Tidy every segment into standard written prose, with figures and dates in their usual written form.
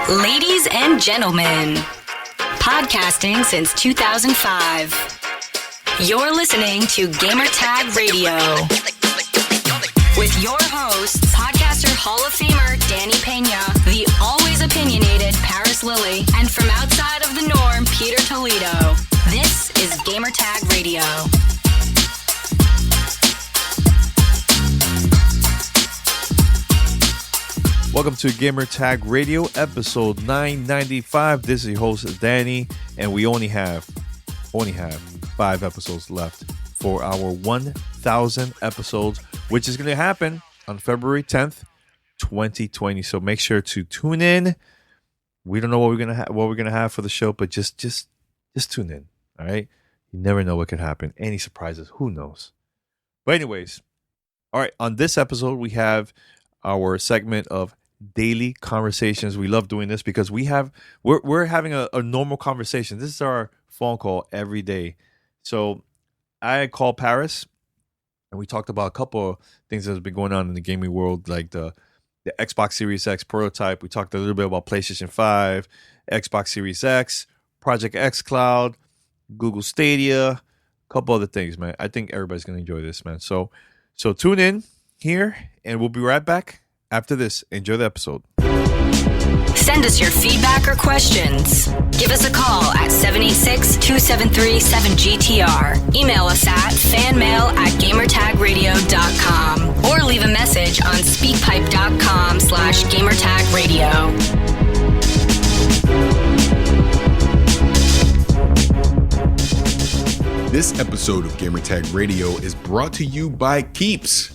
Ladies and gentlemen, podcasting since 2005. You're listening to Gamertag Radio with your hosts, podcaster Hall of Famer Danny Peña, the always opinionated Paris Lilly, and from outside of the norm, Peter Toledo. This is Gamertag Radio. Welcome to Gamertag Radio, episode 995. This is your host, Danny, and we only have 5 episodes left for our 1,000 episodes, which is going to happen on February 10th, 2020. So make sure to tune in. We don't know what we're gonna have for the show, but just tune in. All right, you never know what could happen. Any surprises? Who knows? But anyways, all right. On this episode, we have our segment of daily conversations. We love doing this because we're having a normal conversation. This is our phone call every day. So I called Paris and we talked about a couple of things that have been going on in the gaming world, like the Xbox Series X prototype. We talked a little bit about PlayStation 5, Xbox Series X, Project xCloud, Google Stadia, a couple other things, man. I think everybody's going to enjoy this, man. So tune in here and we'll be right back after this. Enjoy the episode. Send us your feedback or questions. Give us a call at 786-273-7GTR. Email us at fanmail@gamertagradio.com or leave a message on speakpipe.com/gamertagradio. This episode of Gamertag Radio is brought to you by Keeps.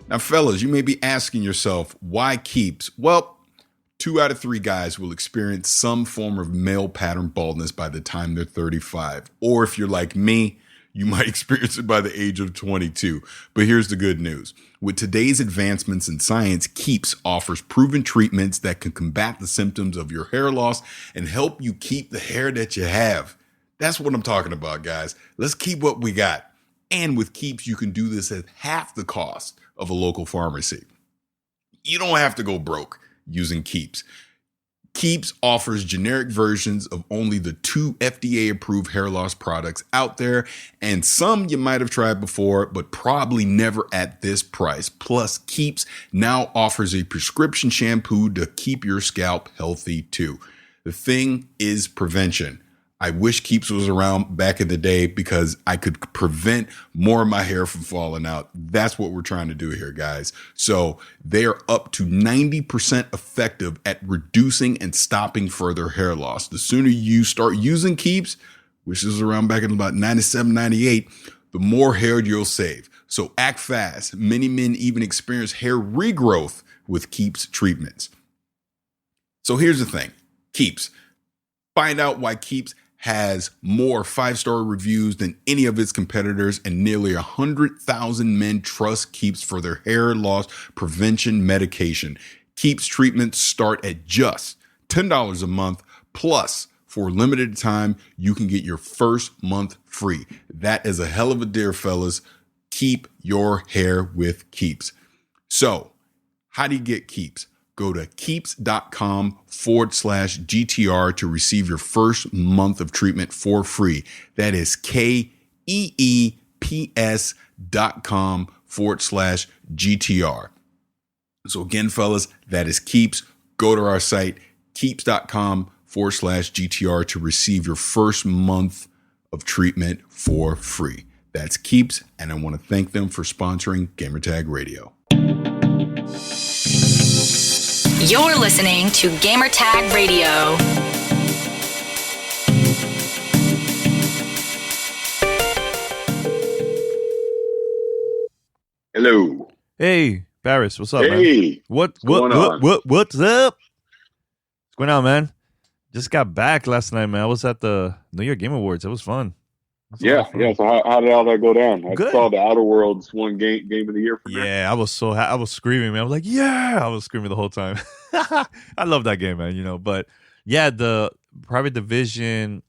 Now, fellas, you may be asking yourself, why Keeps? Well, 2 out of 3 guys will experience some form of male pattern baldness by the time they're 35. Or if you're like me, you might experience it by the age of 22. But here's the good news. With today's advancements in science, Keeps offers proven treatments that can combat the symptoms of your hair loss and help you keep the hair that you have. That's what I'm talking about, guys. Let's keep what we got. And with Keeps, you can do this at half the cost of a local pharmacy. You don't have to go broke using Keeps. Keeps offers generic versions of only the 2 FDA-approved hair loss products out there, and some you might have tried before, but probably never at this price. Plus, Keeps now offers a prescription shampoo to keep your scalp healthy too. The thing is prevention. I wish Keeps was around back in the day because I could prevent more of my hair from falling out. That's what we're trying to do here, guys. So they are up to 90% effective at reducing and stopping further hair loss. The sooner you start using Keeps, which is around back in about 97, 98, the more hair you'll save. So act fast. Many men even experience hair regrowth with Keeps treatments. So here's the thing. Keeps. Find out why Keeps has more 5-star reviews than any of its competitors, and nearly 100,000 men trust Keeps for their hair loss prevention medication. Keeps treatments start at just $10 a month, plus for a limited time, you can get your first month free. That is a hell of a deal, fellas. Keep your hair with Keeps. So, how do you get Keeps? Go to keeps.com/GTR to receive your first month of treatment for free. That is KEEPS.com/GTR. So again, fellas, that is Keeps. Go to our site, keeps.com/GTR to receive your first month of treatment for free. That's Keeps, and I want to thank them for sponsoring Gamertag Radio. You're listening to Gamertag Radio. Hello. Hey, Paris, what's up, man? Hey. What's going on? up? What's going on, man? Just got back last night, man. I was at the New York Game Awards. It was fun. Yeah. So how did all that go down? I Good. saw the Outer Worlds won game of the year for me. Yeah, I was I was screaming, man. I was like, yeah, I was screaming the whole time. I love that game, man. But yeah, the private division.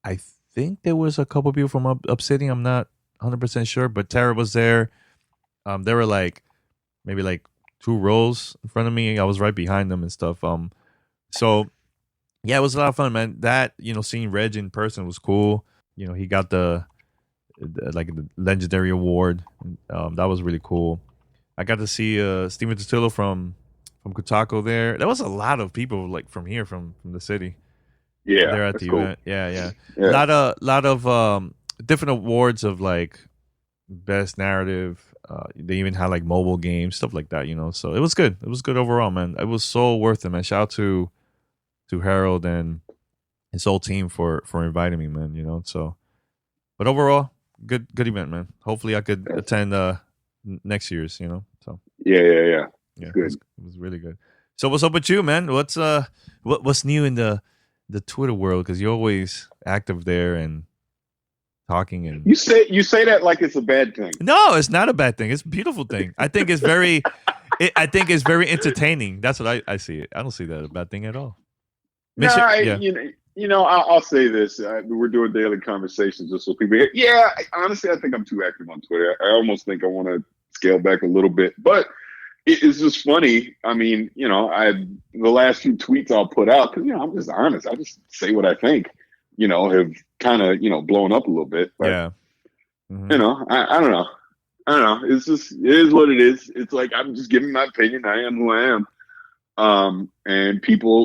I think there was a couple people from Upcity. I'm not 100% sure, but Tara was there. They were maybe 2 rows in front of me. I was right behind them and stuff. So Yeah, it was a lot of fun, man. That, seeing Reg in person was cool. He got the legendary award. That was really cool. I got to see Steven Totillo from Kotaku there. There was a lot of people like from here, from the city. Yeah, there at the cool. event. Yeah. Lot of different awards of like best narrative. They even had like mobile games, stuff like that. So it was good. It was good overall, man. It was so worth it, man. Shout out to Harold and his whole team for inviting me, man. So, but overall, good event, man. Hopefully, I could attend next year's. So Yeah. Good. It was really good. So what's up with you, man? What's new in the Twitter world? Because you're always active there and talking. And you say that like it's a bad thing. No, it's not a bad thing. It's a beautiful thing. I think it's very, entertaining. That's what I see it. I don't see that a bad thing at all. I'll say this. We're doing daily conversations just so people hear. Yeah, honestly, I think I'm too active on Twitter. I almost think I want to scale back a little bit, but it's just funny. I mean, the last few tweets I'll put out, because, I'm just honest. I just say what I think, have kind of, blown up a little bit. But, yeah. Mm-hmm. I don't know. It's just, it is what it is. It's like, I'm just giving my opinion. I am who I am. And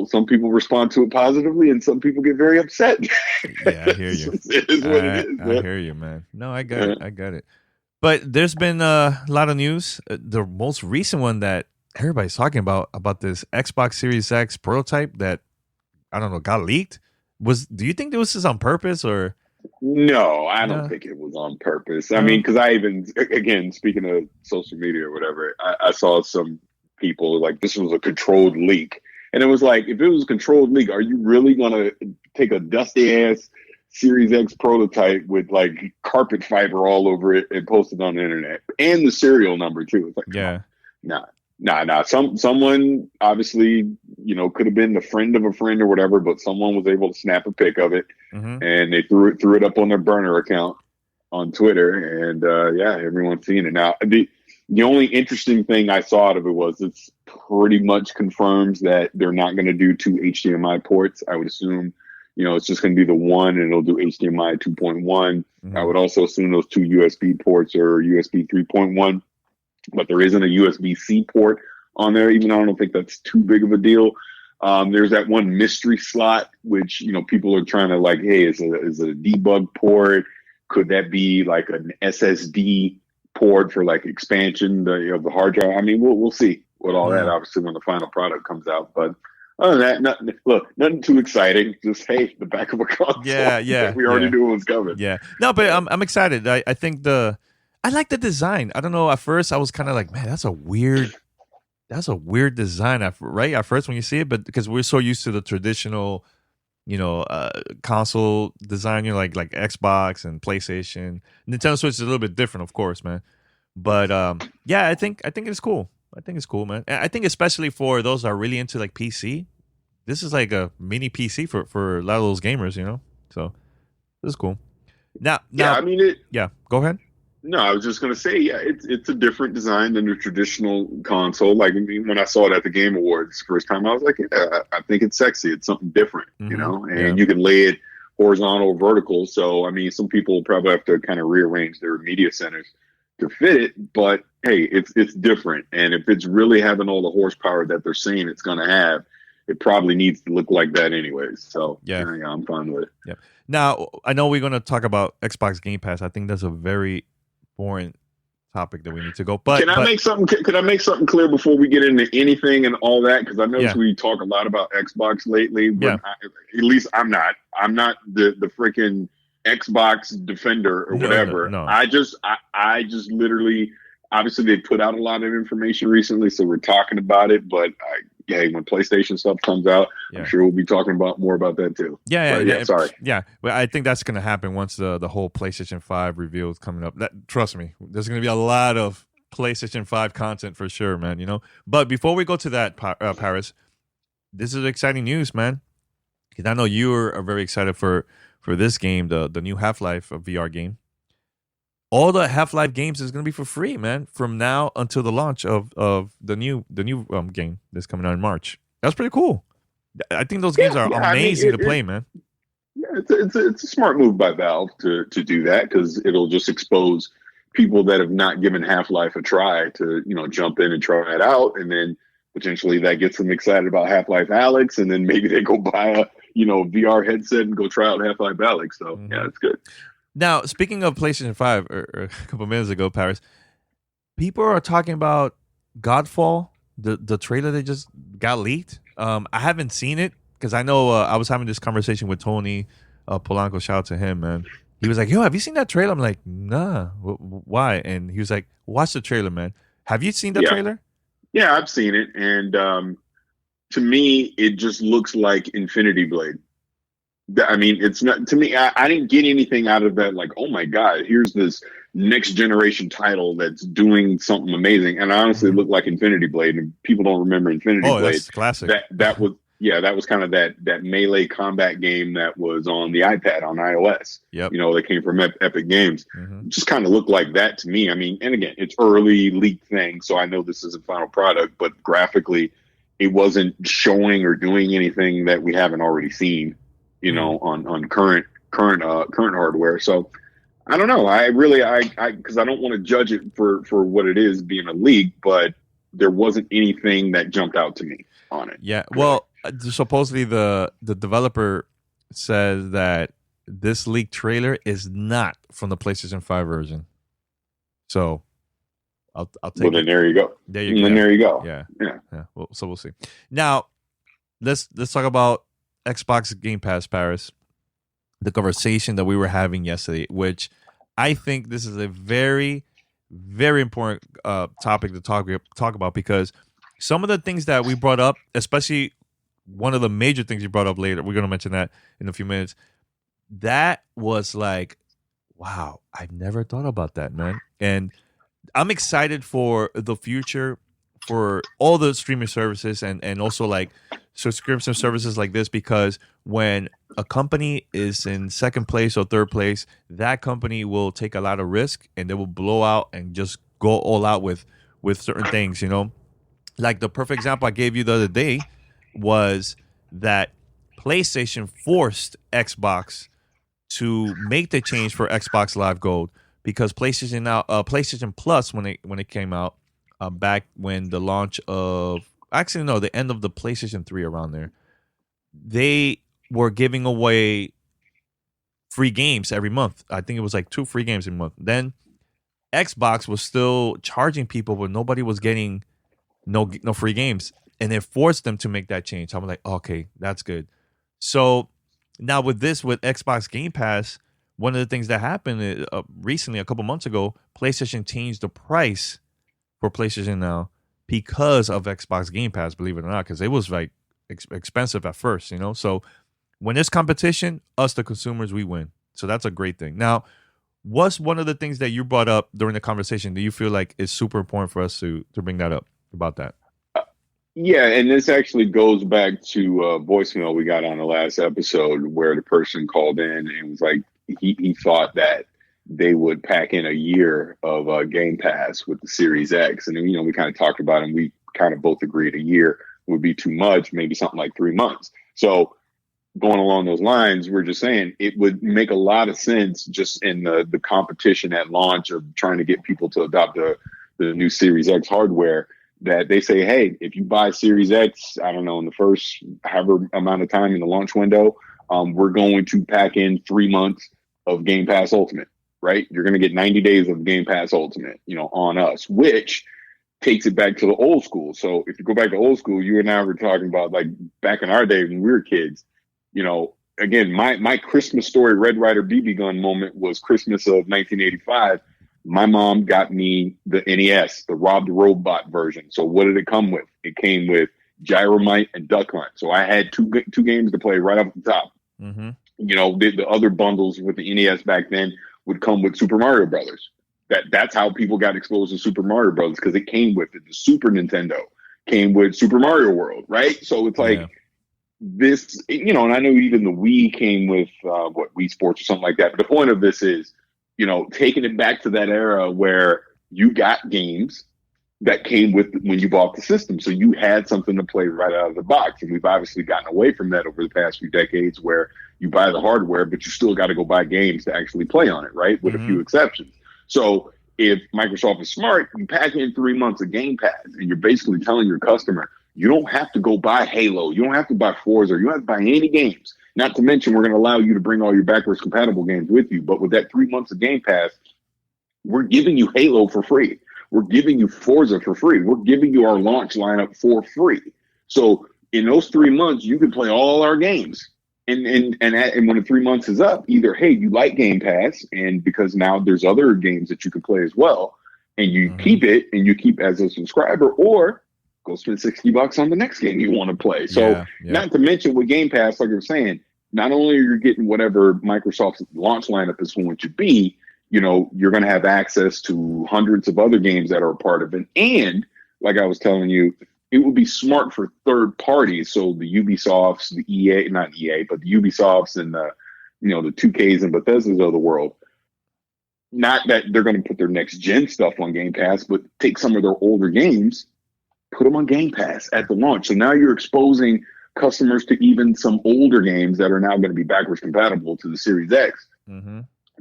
some people respond to it positively, and some people get very upset. Yeah, I hear you. It is what it is. I hear you, man. No, I got it. But there's been a lot of news. The most recent one that everybody's talking about this Xbox Series X prototype that, I don't know, got leaked. Do you think this is on purpose or? No, I don't think it was on purpose. I mean, because I even, again, speaking of social media or whatever, I saw some people like this was a controlled leak. And it was like, if it was a controlled leak, are you really going to take a dusty ass Series X prototype with like carpet fiber all over it and post it on the internet and the serial number too? It's like, nah. Someone obviously, could have been the friend of a friend or whatever, but someone was able to snap a pic of it, and they threw it up on their burner account on Twitter, and everyone's seen it now. The only interesting thing I saw out of it was it's pretty much confirms that they're not going to do 2 HDMI ports. I would assume, it's just going to be the one, and it'll do HDMI 2.1. Mm-hmm. I would also assume those 2 USB ports are USB 3.1, but there isn't a USB-C port on there, even though I don't think that's too big of a deal. There's that one mystery slot, which, people are trying to like, hey, is it a debug port? Could that be like an SSD port for like expansion of the hard drive? I mean, we'll see what all that, obviously, when the final product comes out. But other than that, nothing too exciting. Just, hey, the back of a console. Yeah. We already knew it was coming. Yeah. No, but I'm excited. I think I like the design. I don't know. At first, I was kind of like, man, that's a weird design, right? At first, when you see it, but because we're so used to the traditional, console design, like Xbox and PlayStation. Nintendo Switch is a little bit different, of course, man. But I think it's cool. I think it's cool, man. I think especially for those that are really into like PC, this is like a mini PC for a lot of those gamers, So this is cool. Now, I mean, go ahead. No, I was just going to say, it's a different design than the traditional console. Like, when I saw it at the Game Awards the first time, I was like, I think it's sexy. It's something different, and you can lay it horizontal or vertical. So, I mean, some people probably have to kind of rearrange their media centers to fit it. But, hey, it's different. And if it's really having all the horsepower that they're saying it's going to have, it probably needs to look like that anyways. So, I'm fine with it. Yeah. Now, I know we're going to talk about Xbox Game Pass. I think that's a very important topic that we need to go. But can I make something clear before we get into anything and all that? Because I know we talk a lot about Xbox lately, but at least I'm not the freaking Xbox defender or whatever. No. I just literally, obviously they put out a lot of information recently, so we're talking about it. But when PlayStation stuff comes out, I'm sure we'll be talking more about that too. Sorry. Yeah, well, I think that's going to happen once the whole PlayStation 5 reveal is coming up. Trust me, there's going to be a lot of PlayStation 5 content for sure, man. But before we go to that, Parris, this is exciting news, man. Because I know you are very excited for this game, the new Half-Life VR game. All the Half-Life games is going to be for free, man, from now until the launch of the new game that's coming out in March. That's pretty cool. I think those games are amazing to play, man. Yeah, it's a smart move by Valve to do that, because it'll just expose people that have not given Half-Life a try to, jump in and try it out, and then potentially that gets them excited about Half-Life Alyx, and then maybe they go buy a VR headset and go try out Half-Life Alyx. So yeah, it's good. Now, speaking of PlayStation 5, or a couple minutes ago, Parris, people are talking about Godfall, the trailer that just got leaked. I haven't seen it because I know I was having this conversation with Tony Polanco. Shout out to him, man. He was like, "Yo, have you seen that trailer?" I'm like, "Nah, why?" And he was like, "Watch the trailer, man. Have you seen the trailer?" Yeah, I've seen it, and to me, it just looks like Infinity Blade. I mean, it's not, to me, I didn't get anything out of that, like, oh my God, here's this next generation title that's doing something amazing. And I honestly looked like Infinity Blade, and people don't remember Infinity Blade. That's classic. That was kind of that melee combat game that was on the iPad on iOS. Yep. That came from Epic Games. Just kind of looked like that to me. I mean, and again, it's early leaked thing, so I know this is a final product, but graphically, it wasn't showing or doing anything that we haven't already seen, on current hardware. So I don't know. Because I don't want to judge it for what it is being a leak, but there wasn't anything that jumped out to me on it. Yeah. Well, supposedly the developer says that this leaked trailer is not from the PlayStation 5 version. So I'll take well, then there you go. There you go. Then there you go. Yeah. Well, so we'll see. Now, let's talk about Xbox Game Pass, Parris. The conversation that we were having yesterday, which I think this is a very, very important topic to talk about, because some of the things that we brought up, especially one of the major things you brought up later, we're going to mention that in a few minutes. That was like, wow, I've never thought about that, man. And I'm excited for the future for all the streaming services and also like subscription services like this, because when a company is in second place or third place, that company will take a lot of risk and they will blow out and just go all out with certain things, Like the perfect example I gave you the other day was that PlayStation forced Xbox to make the change for Xbox Live Gold, because PlayStation Plus, when it came out back when the launch of the end of the PlayStation 3, around there, they were giving away free games every month. I think it was like 2 free games a month. Then Xbox was still charging people, but nobody was getting no free games, and it forced them to make that change. I'm like, okay, that's good. So now with Xbox Game Pass, one of the things that happened recently, a couple months ago, PlayStation changed the price for PlayStation Now because of Xbox Game Pass, believe it or not, because it was like expensive at first, So when there's competition, us, the consumers, we win. So that's a great thing. Now, what's one of the things that you brought up during the conversation do you feel like is super important for us to bring that up about that? Yeah, and this actually goes back to a voicemail we got on the last episode where the person called in and was like, he thought that they would pack in a year of Game Pass with the Series X. And then, we kind of talked about it, and we kind of both agreed a year would be too much, maybe something like 3 months. So going along those lines, we're just saying it would make a lot of sense just in the competition at launch of trying to get people to adopt the new Series X hardware, that they say, hey, if you buy Series X, I don't know, in the first however amount of time in the launch window, we're going to pack in 3 months of Game Pass Ultimate, right? You're going to get 90 days of Game Pass Ultimate, on us, which takes it back to the old school. So if you go back to old school, you and I were talking about like back in our day when we were kids, again, my Christmas Story Red Ryder BB gun moment was Christmas of 1985. My mom got me the NES, the Rob the Robot version. So what did it come with? It came with Gyromite and Duck Hunt. So I had two games to play right off the top. Mm-hmm. The other bundles with the NES back then would come with Super Mario Brothers. That's how people got exposed to Super Mario Brothers, because it came with it. The Super Nintendo came with Super Mario World, right? So it's like this, and I know even the Wii came with Wii Sports or something like that. But the point of this is, taking it back to that era where you got games that came with when you bought the system. So you had something to play right out of the box. And we've obviously gotten away from that over the past few decades where you buy the hardware, but you still got to go buy games to actually play on it, right? With a few exceptions. So if Microsoft is smart, you pack in 3 months of Game Pass and you're basically telling your customer, you don't have to go buy Halo. You don't have to buy Forza. You don't have to buy any games. Not to mention, we're going to allow you to bring all your backwards compatible games with you. But with that 3 months of Game Pass, we're giving you Halo for free. We're giving you Forza for free. We're giving you our launch lineup for free. So in those 3 months, you can play all our games. And when the 3 months is up, either, hey, you like Game Pass, and because now there's other games that you can play as well, and you keep it and you keep as a subscriber, or go spend $60 on the next game you want to play. So not to mention with Game Pass, like I was saying, not only are you getting whatever Microsoft's launch lineup is going to be, you know, you're going to have access to hundreds of other games that are a part of it. And like I was telling you, it would be smart for third parties. So the Ubisofts, the EA, not EA, but the Ubisofts and the, you know, the 2Ks and Bethesdas of the world. Not that they're going to put their next gen stuff on Game Pass, but take some of their older games, put them on Game Pass at the launch. So now you're exposing customers to even some older games that are now going to be backwards compatible to the Series X.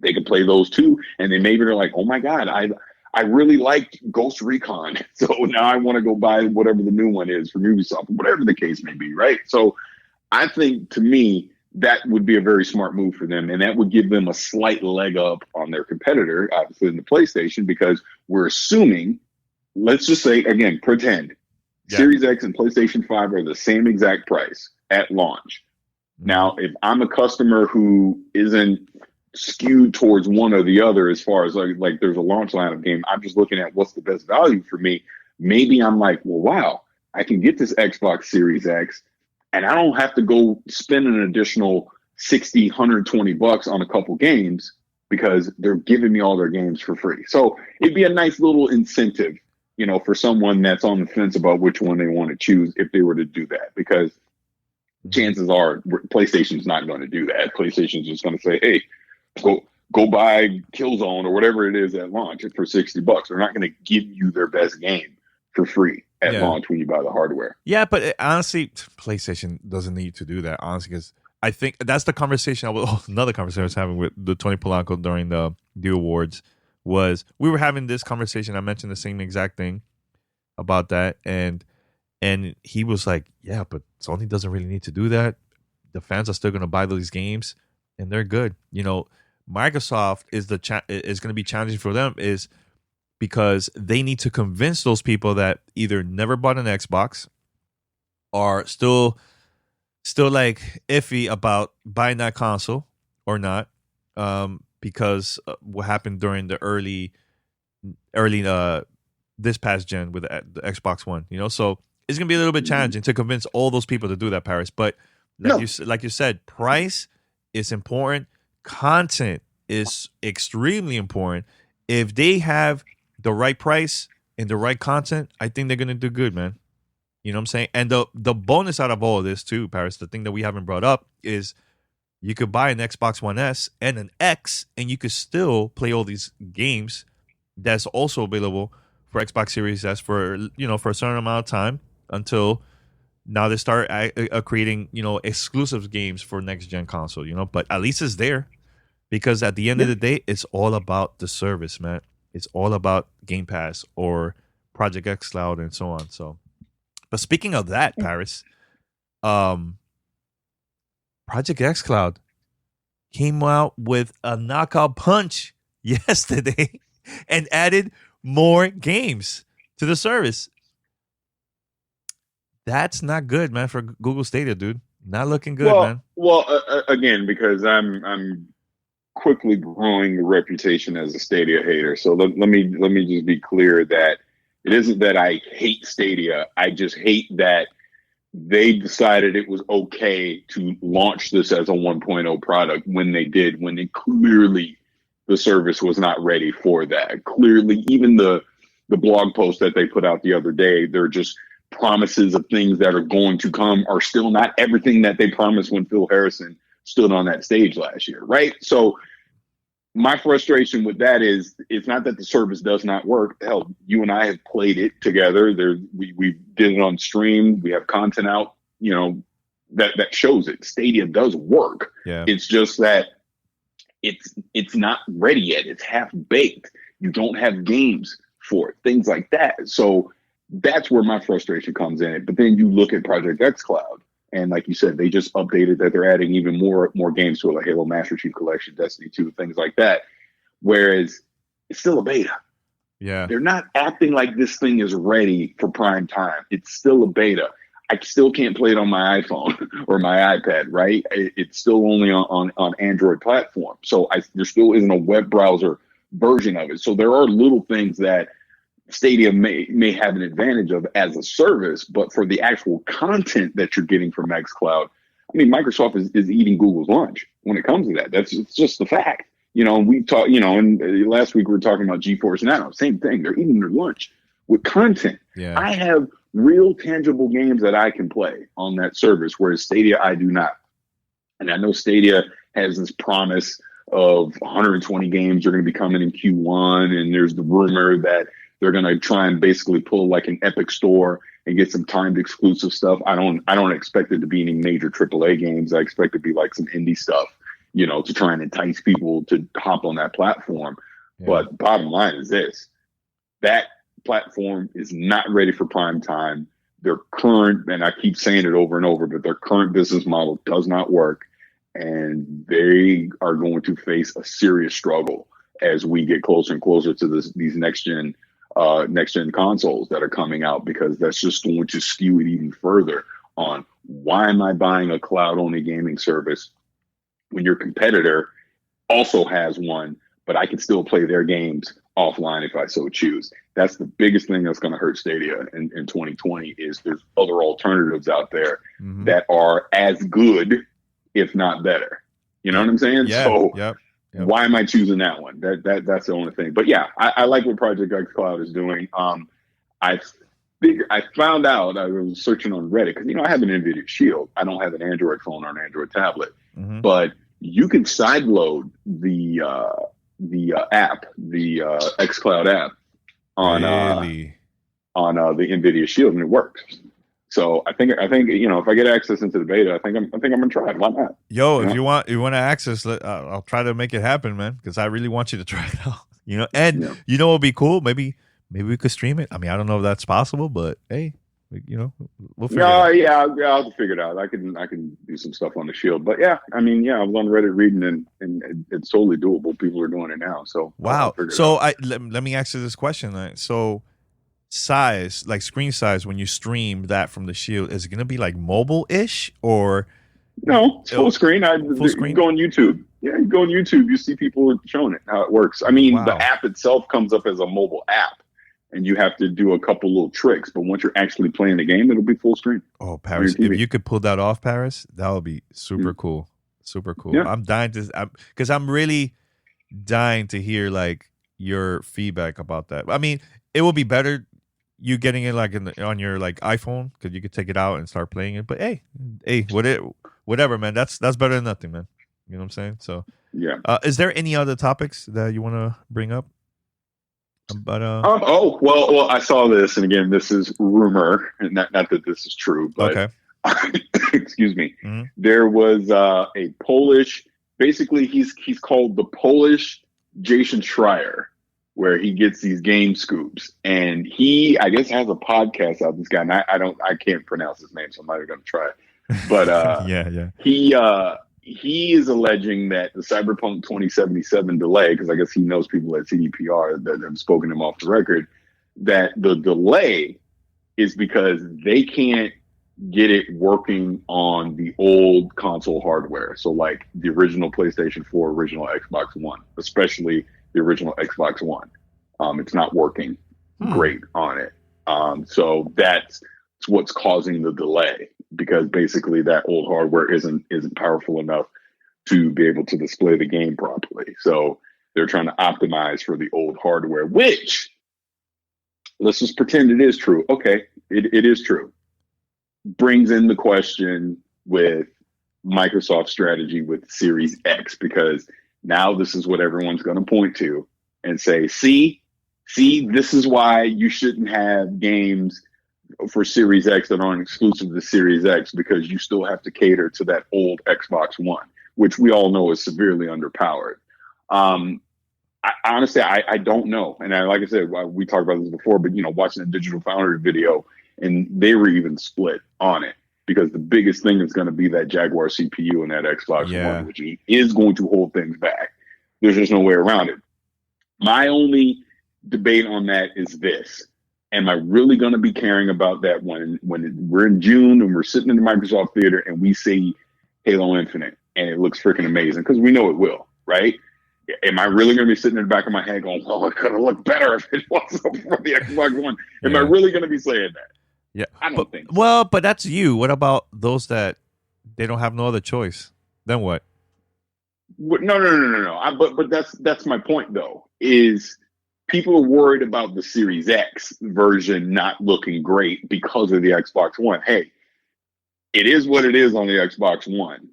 They can play those too. And then maybe they're like, oh my God, I really liked Ghost Recon. So now I want to go buy whatever the new one is from Ubisoft, whatever the case may be, right? So I think, to me, that would be a very smart move for them. And that would give them a slight leg up on their competitor, obviously in the PlayStation, because we're assuming, let's just say, again, pretend, Series X and PlayStation 5 are the same exact price at launch. Now, if I'm a customer who isn't skewed towards one or the other as far as like there's a launch lineup game, I'm just looking at what's the best value for me. Maybe I'm like, well, wow, I can get this Xbox Series X and I don't have to go spend an additional $60, $120 on a couple games because they're giving me all their games for free. So it'd be a nice little incentive, you know, for someone that's on the fence about which one they want to choose if they were to do that, because chances are PlayStation's not going to do that. PlayStation's just going to say, hey, go buy Killzone or whatever it is at launch for $60. They're not going to give you their best game for free at launch when you buy the hardware. Yeah, but honestly, PlayStation doesn't need to do that, honestly, because I think that's the conversation. Another conversation I was having with the Tony Polanco during the awards was we were having this conversation. I mentioned the same exact thing about that, and he was like, "Yeah, but Sony doesn't really need to do that. The fans are still going to buy those games, and they're good." You know, Microsoft is is going to be challenging for them is because they need to convince those people that either never bought an Xbox or still like iffy about buying that console or not, because what happened during the early this past gen with the Xbox One, you know, so it's gonna be a little bit challenging to convince all those people to do that, Parris. But like you said, price is important. Content is extremely important. If they have the right price and the right content, I think they're gonna do good, man. You know what I'm saying? And the bonus out of all of this too, Parris, the thing that we haven't brought up is you could buy an Xbox One S and an X, and you could still play all these games that's also available for Xbox Series S for a certain amount of time until now they start creating, you know, exclusive games for next gen console, you know, but at least it's there, because at the end of the day, it's all about the service, man. It's all about Game Pass or Project xCloud and so on. So, but speaking of that, Parris, Project xCloud came out with a knockout punch yesterday and added more games to the service. That's not good, man, for Google Stadia, dude. Not looking good, man. Well, again, because I'm quickly growing a reputation as a Stadia hater. So let me just be clear that it isn't that I hate Stadia. I just hate that they decided it was okay to launch this as a 1.0 product when they did, when it clearly the service was not ready for that. Clearly, even the blog post that they put out the other day, they're just promises of things that are going to come are still not everything that they promised when Phil Harrison stood on that stage last year, right? So my frustration with that is it's not that the service does not work. Hell, you and I have played it together. We did it on stream. We have content out, that shows it. Stadia does work. Yeah. It's just that it's not ready yet. It's half baked. You don't have games for it, things like that. So that's where my frustration comes in. But then you look at Project xCloud. And like you said, they just updated that they're adding even more games to it, like Halo Master Chief Collection, Destiny 2, things like that. Whereas it's still a beta. Yeah. They're not acting like this thing is ready for prime time. It's still a beta. I still can't play it on my iPhone or my iPad, right? It's still only on Android platform. So there still isn't a web browser version of it. So there are little things that Stadia may have an advantage of as a service, but for the actual content that you're getting from xCloud, I mean, Microsoft is eating Google's lunch when it comes to that. It's just the fact. We talked, and last week we were talking about GeForce Now. Same thing. They're eating their lunch with content. Yeah. I have real tangible games that I can play on that service, whereas Stadia, I do not. And I know Stadia has this promise of 120 games are going to be coming in Q1, and there's the rumor that they're going to try and basically pull like an Epic Store and get some timed exclusive stuff. I don't expect it to be any major AAA games. I expect it to be like some indie stuff, to try and entice people to hop on that platform. Yeah. But bottom line is this: that platform is not ready for prime time. Their current, and I keep saying it over and over, but their current business model does not work. And they are going to face a serious struggle as we get closer and closer to these next gen consoles that are coming out, because that's just going to skew it even further on why am I buying a cloud only gaming service when your competitor also has one, but I can still play their games offline if I so choose. That's the biggest thing that's going to hurt Stadia in 2020 is there's other alternatives out there that are as good, if not better. You know what I'm saying? Yeah. So Yep. Why am I choosing that one? That's the only thing. But yeah, I like what Project xCloud is doing. I found out, I was searching on Reddit, because I have an NVIDIA Shield. I don't have an Android phone or an Android tablet, but you can sideload the app, the xCloud app on the NVIDIA Shield, and it works. So I think if I get access into the beta, I think I'm gonna try it. Why not? If you want to access, I'll try to make it happen, man. Because I really want you to try it out. And what would be cool? Maybe we could stream it. I mean, I don't know if that's possible, but hey, we'll figure it out. Yeah, I'll figure it out. I can do some stuff on the Shield, but I was on Reddit reading, and it's totally doable. People are doing it now. So wow. So let me ask you this question. Right? So size, like screen size, when you stream that from the Shield, is it going to be like mobile-ish or? No, it's full screen. Full screen? You go on YouTube. Yeah, you go on YouTube. You see people showing it, how it works. I mean, The app itself comes up as a mobile app, and you have to do a couple little tricks. But once you're actually playing the game, it'll be full screen. Oh, Parris, if you could pull that off, Parris, that would be super cool. Super cool. Yeah. I'm dying because I'm really dying to hear like your feedback about that. I mean, it will be better you getting it like on your like iPhone, because you could take it out and start playing it. But hey, whatever, man. That's better than nothing, man. You know what I'm saying? So yeah. Is there any other topics that you want to bring up? But well, I saw this, and again, this is rumor, and not that this is true, but okay. Excuse me. There was a Polish. Basically, he's called the Polish Jason Schreier, where he gets these game scoops, and he, I guess, has a podcast out. This guy, and I can't pronounce his name, so I'm not even going to try. But he is alleging that the Cyberpunk 2077 delay, because I guess he knows people at CDPR that have spoken to him off the record, that the delay is because they can't get it working on the old console hardware. So like the original PlayStation 4, original Xbox One, especially the original Xbox One. It's not working great on it. So that's what's causing the delay, because basically that old hardware isn't powerful enough to be able to display the game properly. So they're trying to optimize for the old hardware, which, let's just pretend it is true. Okay, it is true. Brings in the question with Microsoft's strategy with Series X, because Now this is what everyone's going to point to and say, see, this is why you shouldn't have games for Series X that aren't exclusive to Series X, because you still have to cater to that old Xbox One, which we all know is severely underpowered. Honestly, I don't know. And like I said, we talked about this before, but, watching a Digital Foundry video, and they were even split on it, because the biggest thing is going to be that Jaguar CPU and that Xbox One, which is going to hold things back. There's just no way around it. My only debate on that is this. Am I really going to be caring about that when we're in June and we're sitting in the Microsoft Theater and we see Halo Infinite and it looks freaking amazing? Because we know it will, right? Am I really going to be sitting in the back of my head going, "Oh, it could have looked better if it wasn't for the Xbox One"? Am I really going to be saying that? Yeah, I don't think so. Well, but that's you. What about those that they don't have no other choice? Then what? No. But that's my point, though. Is people are worried about the Series X version not looking great because of the Xbox One. Hey, it is what it is on the Xbox One.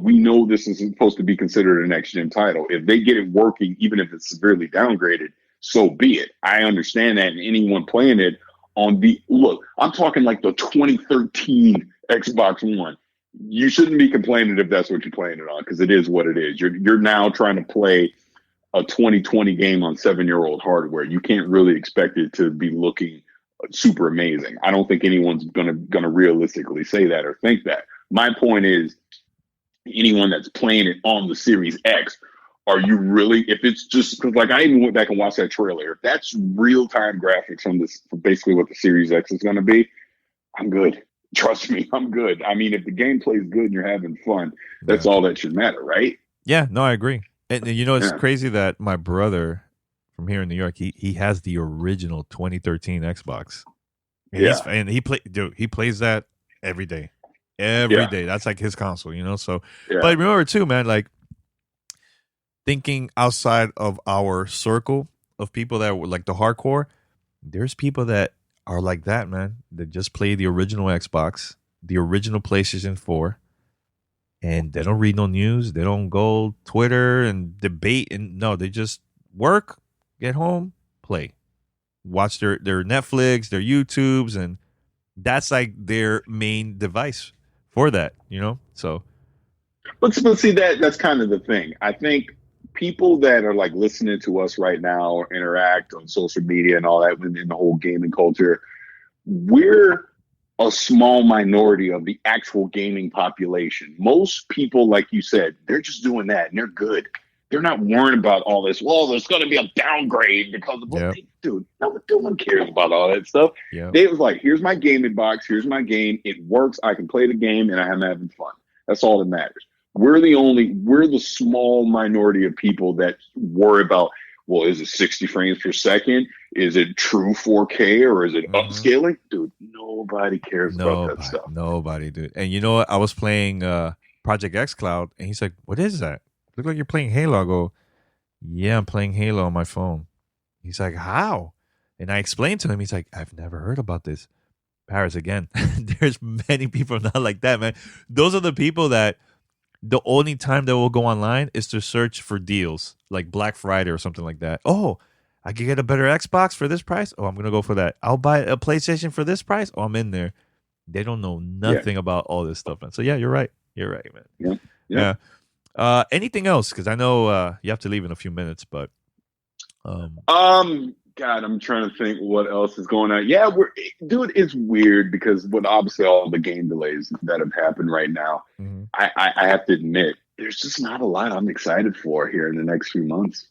We know this is supposed to be considered a next-gen title. If they get it working, even if it's severely downgraded, so be it. I understand that, and anyone playing it on I'm talking like the 2013 Xbox One. You shouldn't be complaining if that's what you're playing it on, because it is what it is. You're now trying to play a 2020 game on 7-year-old hardware. You can't really expect it to be looking super amazing. I don't think anyone's gonna realistically say that or think that. My point is, anyone that's playing it on the Series X, are you really? If it's just because, like, I even went back and watched that trailer. If that's real time graphics from this, basically what the Series X is going to be, I'm good. Trust me, I'm good. I mean, if the game plays good and you're having fun, that's all that should matter, right? Yeah, no, I agree. And it's crazy that my brother from here in New York, he has the original 2013 Xbox. And he plays that every day. Every day. That's like his console, So, but remember too, man, like thinking outside of our circle of people that were like the hardcore, there's people that are like that, man. That just play the original Xbox, the original PlayStation 4, and they don't read no news. They don't go Twitter and debate, and no, they just work, get home, play, watch their Netflix, their YouTubes, and that's like their main device for that, So, but see, that's kind of the thing. I think people that are like listening to us right now or interact on social media and all that in the whole gaming culture, we're a small minority of the actual gaming population. Most people, like you said, they're just doing that and they're good. They're not worrying about all this. Well, there's going to be a downgrade because of what dude. No one cares about all that stuff. Yep. They was like, here's my gaming box. Here's my game. It works. I can play the game and I'm having fun. That's all that matters. We're the small minority of people that worry about, well, is it 60 frames per second? Is it true 4K or is it upscaling? Dude, nobody cares about that stuff. Nobody, dude. And you know what? I was playing Project xCloud, and he's like, what is that? Look like you're playing Halo. I go, yeah, I'm playing Halo on my phone. He's like, how? And I explained to him. He's like, I've never heard about this. Parris, again, there's many people not like that, man. Those are the people that the only time they will go online is to search for deals, like Black Friday or something like that. Oh, I could get a better Xbox for this price. Oh, I'm going to go for that. I'll buy a PlayStation for this price. Oh, I'm in there. They don't know nothing about all this stuff, man. So, yeah, you're right. You're right, man. Yeah. Anything else? Because I know you have to leave in a few minutes, but. God, I'm trying to think what else is going on. Yeah, dude, it's weird because with obviously all the game delays that have happened right now, I have to admit, there's just not a lot I'm excited for here in the next few months.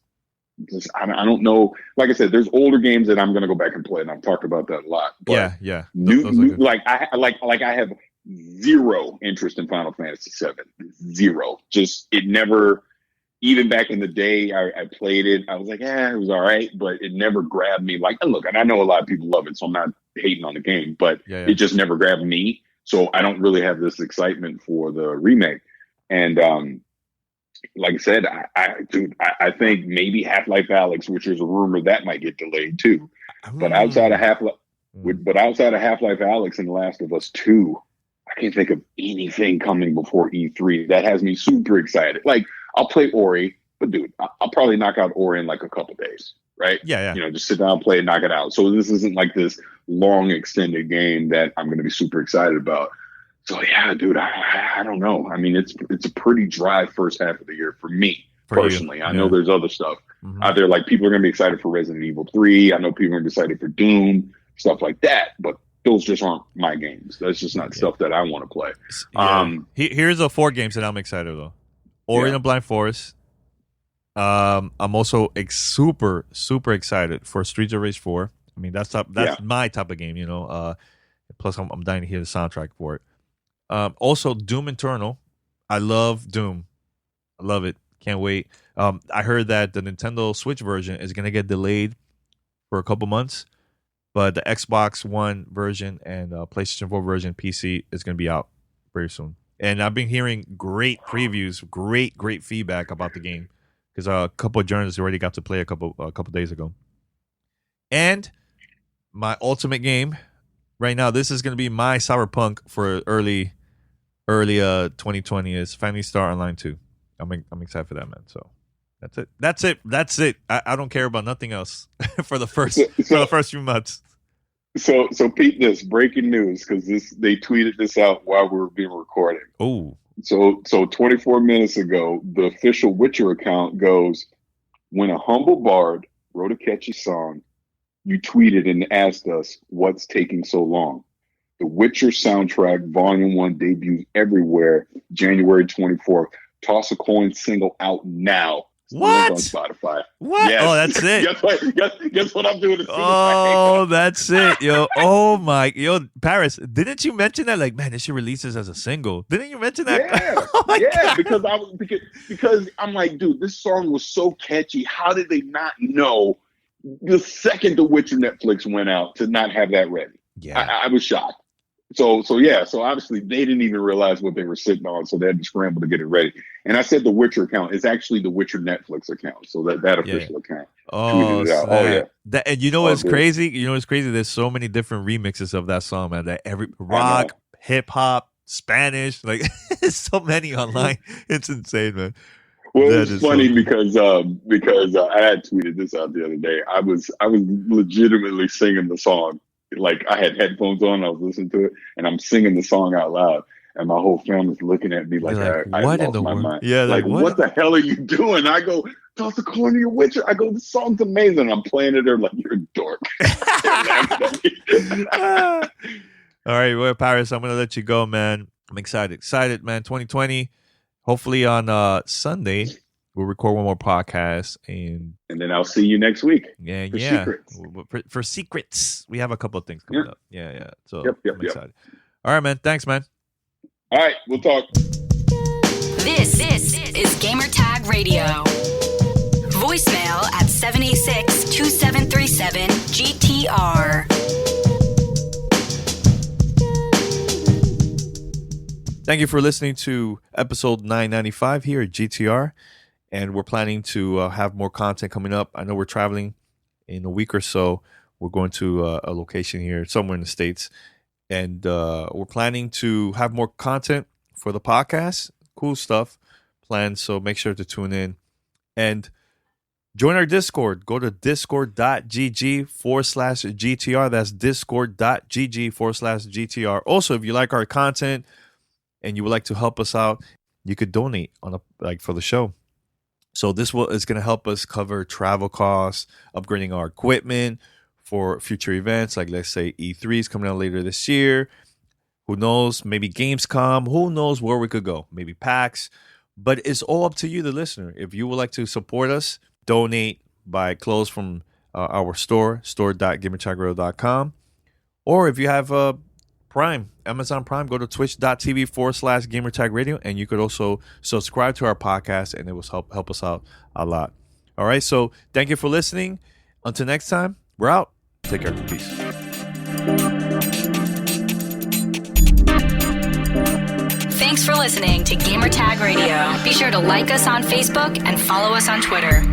I don't know. Like I said, there's older games that I'm going to go back and play, and I've talked about that a lot. But yeah. New, I have zero interest in Final Fantasy VII. Zero. Just it never. Even back in the day, I played it. I was like, it was all right, but it never grabbed me. Like, look, and I know a lot of people love it, so I'm not hating on the game, but it just never grabbed me. So I don't really have this excitement for the remake. And like I said, I think maybe Half-Life Alyx, which is a rumor that might get delayed too. But outside of Half-Life Alyx and The Last of Us 2, I can't think of anything coming before E3 that has me super excited. Like, I'll play Ori But dude, I'll probably knock out Ori in like a couple days, right? Yeah. You know, just sit down, play it, knock it out. So this isn't like this long extended game that I'm going to be super excited about. So yeah, dude, I don't know. I mean, it's a pretty dry first half of the year for me personally. I know there's other stuff out there. Like people are going to be excited for Resident Evil 3. I know people are going to be excited for Doom, stuff like that. But those just aren't my games. That's just not stuff that I want to play. Yeah. Here's the 4 games that I'm excited about. Ori and the Blind Forest. I'm also super excited for Streets of Rage 4. I mean, that's my type of game, you know. Plus, I'm dying to hear the soundtrack for it. Also, Doom Eternal. I love Doom. I love it. Can't wait. I heard that the Nintendo Switch version is going to get delayed for a couple months, but the Xbox One version and PlayStation 4 version PC is going to be out very soon. And I've been hearing great previews, great feedback about the game because a couple of journalists already got to play a couple days ago. And my ultimate game right now, this is going to be my Cyberpunk for early 2020 is Phantasy Star Online 2. I'm excited for that, man. So that's it. I don't care about nothing else for the first few months. So Pete, this breaking news because they tweeted this out while we were being recorded. Oh, so 24 minutes ago, the official Witcher account goes, when a humble bard wrote a catchy song, you tweeted and asked us what's taking so long. The Witcher soundtrack Volume 1 debuts everywhere January 24th. Toss a coin single out now. What? On Spotify. What? Yes. Oh, that's it. Guess what I'm doing? That's it, yo. Oh my, yo, Parris, didn't you mention that? Like, man, this should release this as a single. Didn't you mention that? Yeah, God. because I'm like, dude, this song was so catchy. How did they not know the second The Witcher Netflix went out to not have that ready? Yeah, I was shocked. So obviously they didn't even realize what they were sitting on, so they had to scramble to get it ready. And I said the Witcher account is actually the Witcher Netflix account, so that official account tweeted it out. Oh yeah, and you know what's crazy? You know what's crazy? There's so many different remixes of that song, man. That every rock, hip hop, Spanish, like so many online. It's insane, man. Well, it's funny because I had tweeted this out the other day. I was legitimately singing the song. Like I had headphones on, I was listening to it, and I'm singing the song out loud, and my whole family's looking at me like I lost my mind. Yeah, like what the hell are you doing? I go, toss the coin to your Witcher. I go, the song's amazing. I'm playing it. They're like, you're a dork. All right, well, Parris, I'm gonna let you go, man. I'm excited, man. 2020. Hopefully on Sunday. We'll record one more podcast, and then I'll see you next week. Yeah. Secrets. For secrets, we have a couple of things coming up. Yeah. So I'm excited. All right, man. Thanks, man. All right, we'll talk. This is Gamer Tag Radio. Voicemail at 786-2737-GTR. Thank you for listening to episode 995 here at GTR. And we're planning to have more content coming up. I know we're traveling in a week or so. We're going to a location here somewhere in the States. And we're planning to have more content for the podcast. Cool stuff planned. So make sure to tune in. And join our Discord. Go to discord.gg/GTR. That's discord.gg/GTR. Also, if you like our content and you would like to help us out, you could donate for the show. So this is going to help us cover travel costs, upgrading our equipment for future events, like let's say E3 is coming out later this year. Who knows? Maybe Gamescom. Who knows where we could go? Maybe PAX. But it's all up to you, the listener. If you would like to support us, donate, buy clothes from our store.gamertagradio.com. Or if you have Prime, Amazon Prime, go to twitch.tv/GamerTagRadio, and you could also subscribe to our podcast, and it will help us out a lot. All right, so thank you for listening. Until next time, we're out. Take care. Peace. Thanks for listening to Gamer Tag Radio. Be sure to like us on Facebook and follow us on Twitter.